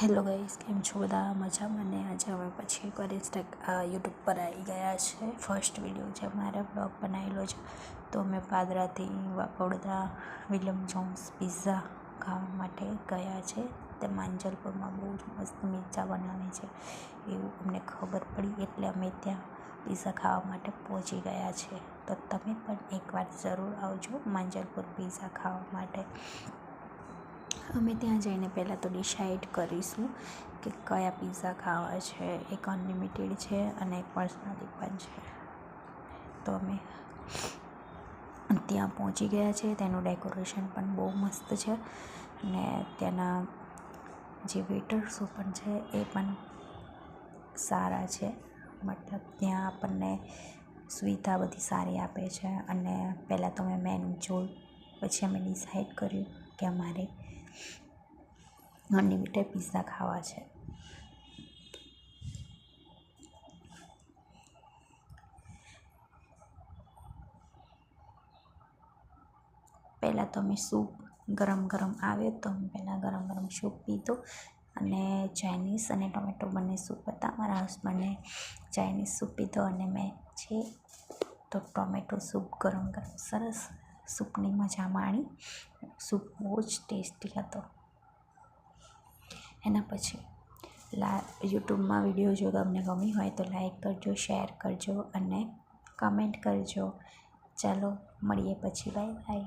Hello guys, કેમ છો બધા? મજામાં ને? આજે અમે પછી એકવાર યુટ્યુબ પર આવી ગયા છે. ફર્સ્ટ વિડીયો છે મારા બ્લોગ બનાવેલો છે. તો અમે પાદરાથી વડોદરા વિલિયમ જોન્સ પિઝા ખાવા માટે ગયા છે. તે માંજલપુરમાં બહુ જ મસ્ત પિઝા બનાવે છે એવું અમને ખબર પડી, એટલે અમે ત્યાં પિઝા ખાવા માટે પહોંચી ગયા છે. તો તમે પણ એકવાર જરૂર આવજો માંજલપુર પિઝા ખાવા માટે. અમે ત્યાં જઈને પહેલાં તો ડિસાઈડ કરીશું કે કયા પિઝા ખાવા છે. એક અનલિમિટેડ છે અને એક પર્સનલી પણ છે. તો અમે ત્યાં પહોંચી ગયા છે. તેનું ડેકોરેશન પણ બહુ મસ્ત છે અને ત્યાંના જે વેટર્સો પણ છે એ પણ સારા છે. મતલબ ત્યાં આપણને સુવિધા બધી સારી આપે છે. અને પહેલાં તો મેં મેનુ જોયું, પછી અમે ડિસાઈડ કર્યું કે અમારે અનલિમિટેડ પિઝા ખાવા છે. પહેલાં તો અમે સૂપ ગરમ આવ્યો તો અમે પહેલાં ગરમ સૂપ પીધો અને ચાઇનીઝ અને ટોમેટો બંને સૂપ હતા. મારા હસબન્ડને ચાઇનીઝ સૂપ પીધો અને મેં છે તો ટોમેટો સૂપ ગરમ સરસ સૂપની મજા માણી. સૂપ બહુ જ ટેસ્ટી હતો. એના પછી યુટ્યુબમાં વિડીયો જો તમને ગમી હોય તો લાઈક કરજો, શેર કરજો અને કમેન્ટ કરજો. ચાલો મળીએ પછી. Bye bye.